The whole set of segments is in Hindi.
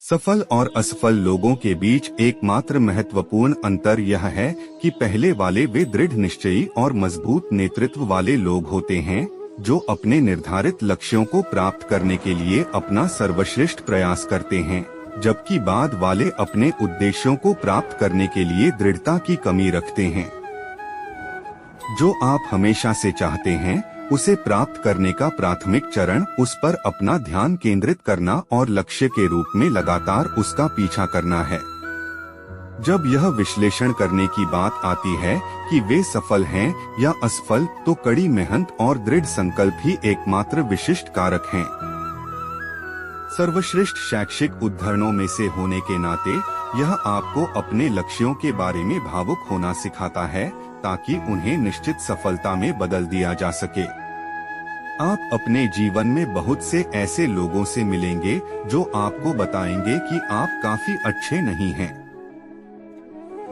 सफल और असफल लोगों के बीच एकमात्र महत्वपूर्ण अंतर यह है कि पहले वाले वे दृढ़ निश्चयी और मजबूत नेतृत्व वाले लोग होते हैं, जो अपने निर्धारित लक्ष्यों को प्राप्त करने के लिए अपना सर्वश्रेष्ठ प्रयास करते हैं, जबकि बाद वाले अपने उद्देश्यों को प्राप्त करने के लिए दृढ़ता की कमी रखते हैं। जो आप हमेशा से चाहते हैं उसे प्राप्त करने का प्राथमिक चरण उस पर अपना ध्यान केंद्रित करना और लक्ष्य के रूप में लगातार उसका पीछा करना है। जब यह विश्लेषण करने की बात आती है कि वे सफल हैं या असफल, तो कड़ी मेहनत और दृढ़ संकल्प ही एकमात्र विशिष्ट कारक हैं। सर्वश्रेष्ठ शैक्षिक उद्धरणों में से होने के नाते यह आपको अपने लक्ष्यों के बारे में भावुक होना सिखाता है, ताकि उन्हें निश्चित सफलता में बदल दिया जा सके। आप अपने जीवन में बहुत से ऐसे लोगों से मिलेंगे जो आपको बताएंगे कि आप काफी अच्छे नहीं हैं,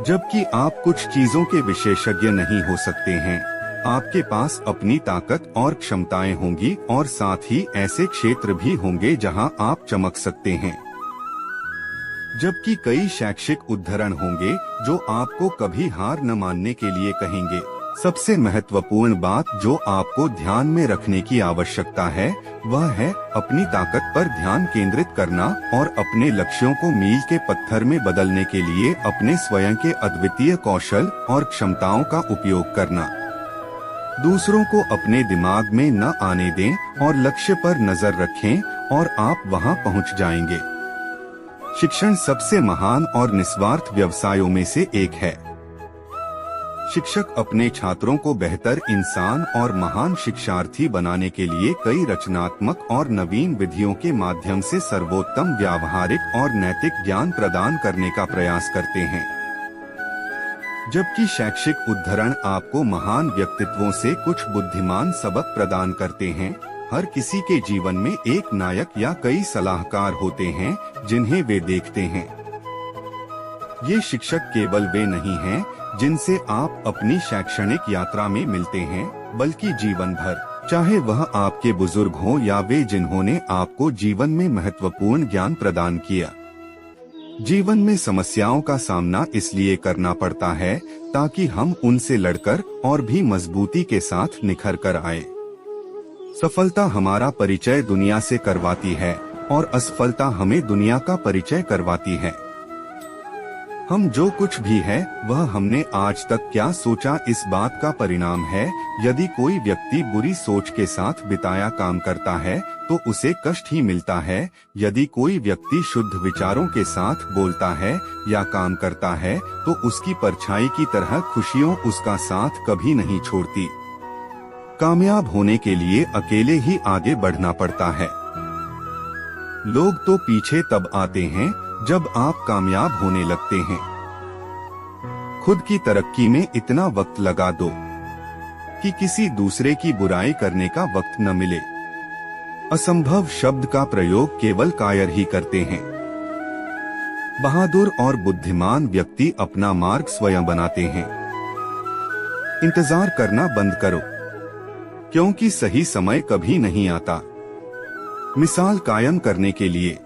जबकि आप कुछ चीजों के विशेषज्ञ नहीं हो सकते हैं। आपके पास अपनी ताकत और क्षमताएं होंगी और साथ ही ऐसे क्षेत्र भी होंगे जहां आप चमक सकते हैं, जबकि कई शैक्षिक उद्धरण होंगे जो आपको कभी हार न मानने के लिए कहेंगे। सबसे महत्वपूर्ण बात जो आपको ध्यान में रखने की आवश्यकता है वह है अपनी ताकत पर ध्यान केंद्रित करना और अपने लक्ष्यों को मील के पत्थर में बदलने के लिए अपने स्वयं के अद्वितीय कौशल और क्षमताओं का उपयोग करना। दूसरों को अपने दिमाग में न आने दें और लक्ष्य पर नजर रखें और आप वहां पहुंच जाएंगे। शिक्षण सबसे महान और निस्वार्थ व्यवसायों में से एक है। शिक्षक अपने छात्रों को बेहतर इंसान और महान शिक्षार्थी बनाने के लिए कई रचनात्मक और नवीन विधियों के माध्यम से सर्वोत्तम व्यावहारिक और नैतिक ज्ञान प्रदान करने का प्रयास करते हैं, जबकि शैक्षिक उद्धरण आपको महान व्यक्तित्वों से कुछ बुद्धिमान सबक प्रदान करते हैं। हर किसी के जीवन में एक नायक या कई सलाहकार होते हैं जिन्हें वे देखते हैं। ये शिक्षक केवल वे नहीं हैं जिनसे आप अपनी शैक्षणिक यात्रा में मिलते हैं, बल्कि जीवन भर, चाहे वह आपके बुजुर्ग हों या वे जिन्होंने आपको जीवन में महत्वपूर्ण ज्ञान प्रदान किया। जीवन में समस्याओं का सामना इसलिए करना पड़ता है ताकि हम उनसे लड़कर और भी मजबूती के साथ निखर कर आए। सफलता हमारा परिचय दुनिया से करवाती है और असफलता हमें दुनिया का परिचय करवाती है। हम जो कुछ भी है वह हमने आज तक क्या सोचा इस बात का परिणाम है। यदि कोई व्यक्ति बुरी सोच के साथ बिताया काम करता है तो उसे कष्ट ही मिलता है। यदि कोई व्यक्ति शुद्ध विचारों के साथ बोलता है या काम करता है तो उसकी परछाई की तरह खुशियों उसका साथ कभी नहीं छोड़ती। कामयाब होने के लिए अकेले ही आगे बढ़ना पड़ता है। लोग तो पीछे तब आते हैं जब आप कामयाब होने लगते हैं। खुद की तरक्की में इतना वक्त लगा दो कि किसी दूसरे की बुराई करने का वक्त न मिले। असंभव शब्द का प्रयोग केवल कायर ही करते हैं। बहादुर और बुद्धिमान व्यक्ति अपना मार्ग स्वयं बनाते हैं। इंतजार करना बंद करो, क्योंकि सही समय कभी नहीं आता। मिसाल कायम करने के लिए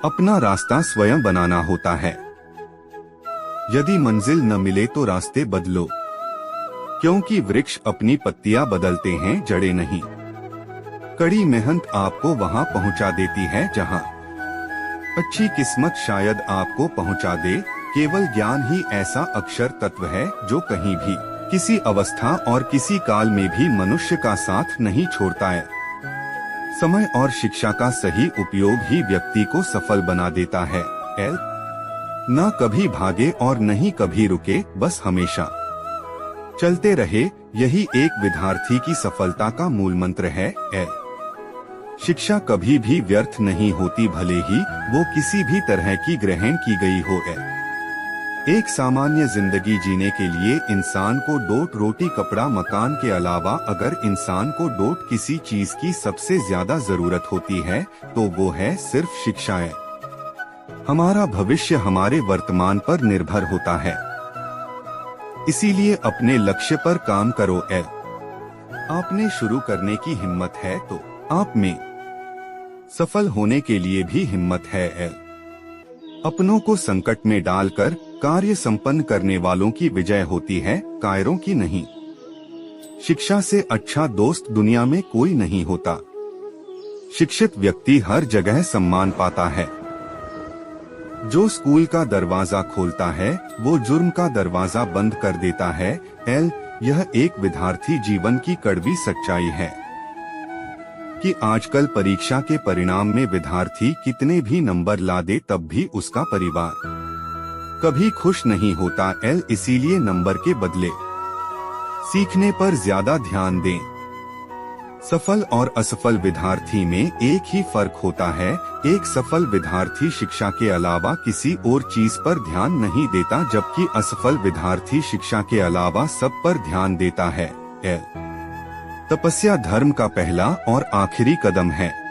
अपना रास्ता स्वयं बनाना होता है। यदि मंजिल न मिले तो रास्ते बदलो, क्योंकि वृक्ष अपनी पत्तियां बदलते हैं, जड़ें नहीं। कड़ी मेहनत आपको वहां पहुंचा देती है जहां अच्छी किस्मत शायद आपको पहुंचा दे। केवल ज्ञान ही ऐसा अक्षर तत्व है जो कहीं भी, किसी अवस्था और किसी काल में भी मनुष्य का साथ नहीं छोड़ता है। समय और शिक्षा का सही उपयोग ही व्यक्ति को सफल बना देता है। न कभी भागे और नहीं कभी रुके, बस हमेशा चलते रहे। यही एक विद्यार्थी की सफलता का मूल मंत्र है। शिक्षा कभी भी व्यर्थ नहीं होती, भले ही वो किसी भी तरह की ग्रहण की गई हो। एक सामान्य जिंदगी जीने के लिए इंसान को डोट रोटी कपड़ा मकान के अलावा अगर इंसान को डोट किसी चीज की सबसे ज्यादा जरूरत होती है तो वो है सिर्फ शिक्षाएं। हमारा भविष्य हमारे वर्तमान पर निर्भर होता है, इसीलिए अपने लक्ष्य पर काम करो। आपने शुरू करने की हिम्मत है तो आप में सफल होने के लिए भी हिम्मत है। अपनों को संकट में डालकर कार्य संपन्न करने वालों की विजय होती है, कायरों की नहीं। शिक्षा से अच्छा दोस्त दुनिया में कोई नहीं होता। शिक्षित व्यक्ति हर जगह सम्मान पाता है। जो स्कूल का दरवाजा खोलता है वो जुर्म का दरवाजा बंद कर देता है। यह एक विद्यार्थी जीवन की कड़वी सच्चाई है कि आजकल परीक्षा के परिणाम में विद्यार्थी कितने भी नंबर ला दे तब भी उसका परिवार कभी खुश नहीं होता। इसीलिए नंबर के बदले सीखने पर ज्यादा ध्यान दें। सफल और असफल विद्यार्थी में एक ही फर्क होता है। एक सफल विद्यार्थी शिक्षा के अलावा किसी और चीज पर ध्यान नहीं देता, जबकि असफल विद्यार्थी शिक्षा के अलावा सब पर ध्यान देता है। तपस्या धर्म का पहला और आखिरी कदम है।